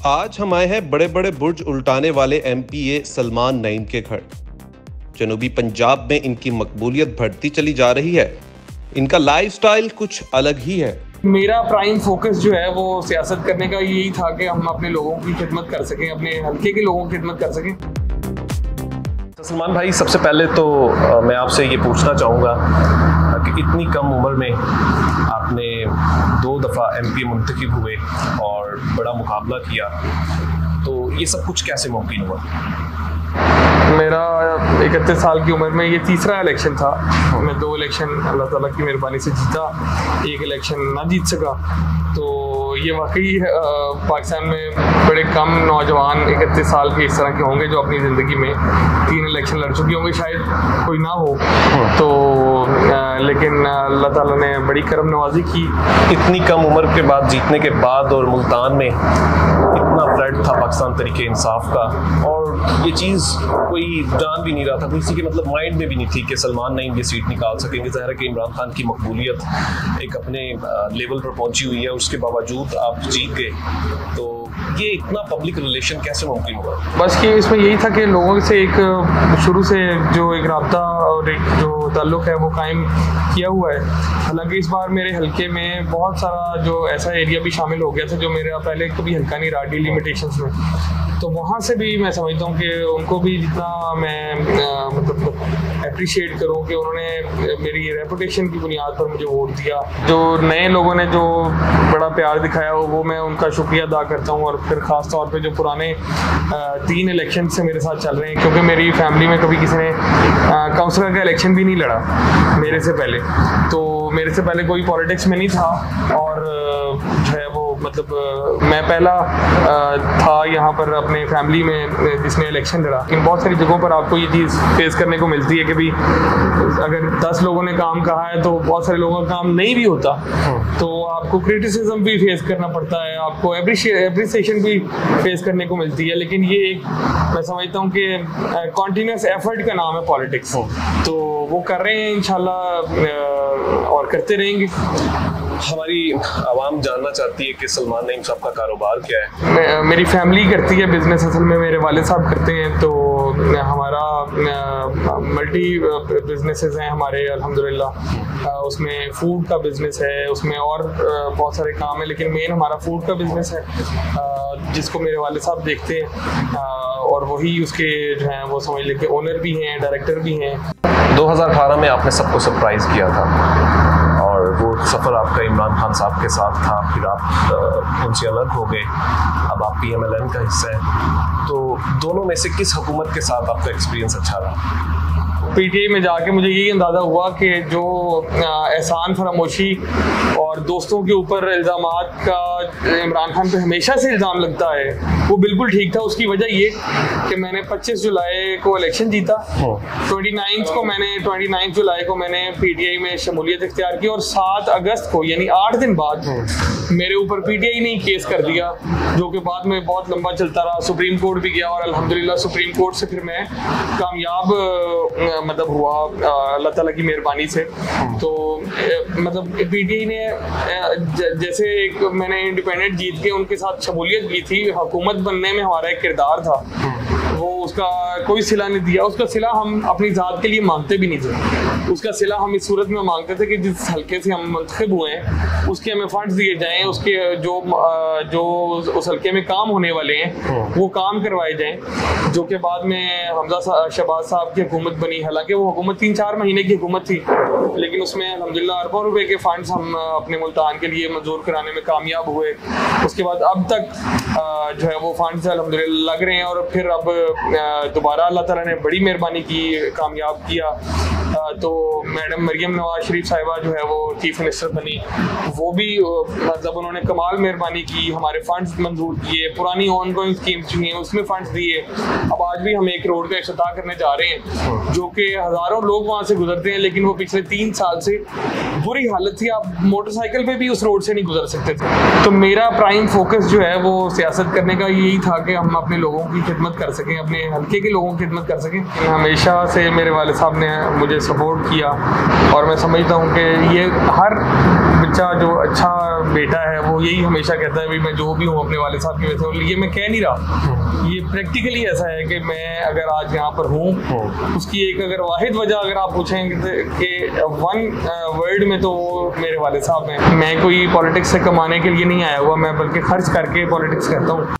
आज हम आए हैं बड़े बड़े बुर्ज उल्टाने वाले एमपीए सलमान नईम के घर। जनूबी पंजाब में इनकी मकबूलियत बढ़ती चली जा रही है। इनका लाइफस्टाइल कुछ अलग ही है। मेरा प्राइम फोकस जो है वो सियासत करने का यही था कि हम अपने लोगों की खिदमत कर सकें, अपने हल्के के लोगों की खिदमत कर सकें। सलमान भाई, सबसे पहले तो मैं आपसे ये पूछना चाहूँगा कि इतनी कम उम्र में आपने 2 दफ़ा एमपी मुंतखब हुए और बड़ा मुकाबला किया, तो ये सब कुछ कैसे मुमकिन हुआ? मेरा 31 साल की उम्र में ये तीसरा इलेक्शन था। मैं 2 इलेक्शन अल्लाह ताला की मेहरबानी से जीता, 1 इलेक्शन ना जीत सका। तो ये वाकई पाकिस्तान में बड़े कम नौजवान 31 साल के इस तरह के होंगे जो अपनी ज़िंदगी में 3 इलेक्शन लड़ चुके होंगे, शायद कोई ना हो। तो लेकिन अल्लाह ताला ने बड़ी करम नवाजी की। इतनी कम उम्र के बाद जीतने के बाद और मुल्तान में इतना फ्लड था पाकिस्तान तरीके इंसाफ का, और ये चीज़ कोई जान भी नहीं रहा था, किसी के मतलब माइंड में भी नहीं थी कि सलमान नईम ये सीट निकाल सकेंगे। ज़ाहिर है कि इमरान खान की मकबूलियत एक अपने लेवल पर पहुंची हुई है, उसके बावजूद आप जीत गए, तो ये इतना पब्लिक रिलेशन कैसे मुमकिन हुआ? बस कि इसमें यही था कि लोगों से एक शुरू से जो एक राब्ता और एक जो ताल्लुक़ है वो कायम किया हुआ है। हालांकि इस बार मेरे हल्के में बहुत सारा जो ऐसा एरिया भी शामिल हो गया था जो मेरा पहले कभी हल्का नहीं रहा डिलिमिटेशंस में, तो वहाँ से भी मैं समझता हूँ कि उनको भी जितना मैं मतलब अप्रिशिएट करूँ कि उन्होंने मेरी रेपुटेशन की बुनियाद पर मुझे वोट दिया। जो नए लोगों ने जो बड़ा प्यार दिखाया वो मैं उनका शुक्रिया अदा करता हूँ, और फिर ख़ास तौर पे जो पुराने 3 इलेक्शन से मेरे साथ चल रहे हैं, क्योंकि मेरी फैमिली में कभी किसी ने काउंसलर का इलेक्शन भी नहीं लड़ा मेरे से पहले। तो मेरे से पहले कोई पॉलिटिक्स में नहीं था, और जो है वो मतलब मैं पहला था यहाँ पर अपने फैमिली में जिसने इलेक्शन लड़ा। लेकिन बहुत सारी जगहों पर आपको ये चीज़ फेस करने को मिलती है कि भी अगर 10 लोगों ने काम कहा है तो बहुत सारे लोगों का काम नहीं भी होता, तो आपको क्रिटिसिज्म भी फेस करना पड़ता है, आपको एप्रिसिएशन भी फेस करने को मिलती है। लेकिन ये एक मैं समझता हूँ कि कॉन्टीन्यूस एफर्ट का नाम है पॉलिटिक्स, तो वो कर रहे हैं इंशाल्लाह और करते रहेंगे। हमारी आवाम जानना चाहती है कि सलमान नईम साहब का कारोबार क्या है? मेरी फैमिली करती है बिजनेस, असल में मेरे वाले साहब करते हैं। तो हमारा मल्टी बिजनेसेस हैं हमारे अल्हम्दुलिल्लाह। उसमें फूड का बिजनेस है, उसमें और बहुत सारे काम है, लेकिन मेन हमारा फूड का बिजनेस है जिसको मेरे वाले साहब देखते हैं, और वही उसके जो हैं वो समझ लें कि ओनर भी हैं, डायरेक्टर भी हैं। 2018 में आपने सबको सरप्राइज़ किया था, और वो सफ़र आपका इमरान खान साहब के साथ था, फिर आप उनसे अलग हो गए, अब आप PMLN का हिस्सा है। तो दोनों में से किस हुकूमत के साथ आपका एक्सपीरियंस अच्छा रहा? PTI में जाके मुझे यही अंदाज़ा हुआ कि जो एहसान फरामोशी और दोस्तों के ऊपर इल्ज़ामात का इमरान खान पे हमेशा से इल्ज़ाम लगता है वो बिल्कुल ठीक था। उसकी वजह ये कि मैंने 25 जुलाई को इलेक्शन जीता, 29 जुलाई को मैंने PTI में शमूलियत इख्तियार की, और 7 अगस्त को यानी 8 दिन बाद मेरे ऊपर PTI ने केस कर दिया, जो कि बाद में बहुत लंबा चलता रहा, सुप्रीम कोर्ट भी गया, और अल्हम्दुलिल्लाह सुप्रीम कोर्ट से फिर मैं कामयाब मतलब हुआ अल्लाह ताला की मेहरबानी से। तो मतलब PTI ने जैसे एक मैंने इंडिपेंडेंट जीत के उनके साथ शमूलियत की थी, हुकूमत बनने में हमारा एक किरदार था, वो उसका कोई सिला नहीं दिया। उसका सिला हम अपनी ज़ात के लिए मांगते भी नहीं थे, उसका सिला हम इस सूरत में मांगते थे कि जिस हल्के से हम मुंतखब हुए हैं उसके हमें फंड्स दिए जाएं, उसके जो उस हल्के में काम होने वाले हैं वो काम करवाए जाएं, जो कि बाद में हमजा शहबाज साहब की हुकूमत बनी। हालांकि वो हुकूमत 3-4 महीने की हुकूमत थी, लेकिन उसमें अल्हम्दुलिल्लाह अरबों रुपए के फंड्स हम अपने मुल्तान के लिए मंजूर कराने में कामयाब हुए। उसके बाद अब तक जो है वो फंड्स अल्हम्दुलिल्लाह लग रहे हैं, और फिर अब दोबारा अल्लाह ताला ने बड़ी मेहरबानी की, कामयाब किया। तो मैडम मरियम नवाज शरीफ साहिबा जो है वो चीफ मिनिस्टर बनी, वो भी मतलब उन्होंने कमाल मेहरबानी की, हमारे फंड्स मंजूर किए, पुरानी ऑन गोइंग स्कीम्स जो हैं उसमें फंड्स दिए। अब आज भी हम एक रोड का इफ्तिताह करने जा रहे हैं जो कि हज़ारों लोग वहाँ से गुजरते हैं, लेकिन वो पिछले 3 साल से बुरी हालत थी, आप मोटरसाइकिल पे भी उस रोड से नहीं गुजर सकते थे। तो मेरा प्राइम फोकस जो है वो सियासत करने का यही था कि हम अपने लोगों की खिदमत कर सकें, अपने हल्के के लोगों की खिदमत कर सकें। हमेशा से मेरे वाले साहब ने मुझे सपोर्ट किया, और मैं समझता हूँ कि ये हर बच्चा जो अच्छा बेटा है वो वो यही हमेशा कहता है भाई मैं जो भी हूँ अपने वाले साहब की वजह से, और ये मैं कह नहीं रहा, ये प्रैक्टिकली ऐसा है कि मैं अगर आज यहाँ पर हूँ उसकी एक अगर वाहिद वजह अगर आप पूछेंगे कि वन वर्ड में तो मेरे वाले साहब हैं। मैं कोई पॉलिटिक्स से कमाने के लिए नहीं आया हुआ, मैं बल्कि खर्च करके पॉलिटिक्स करता हूँ।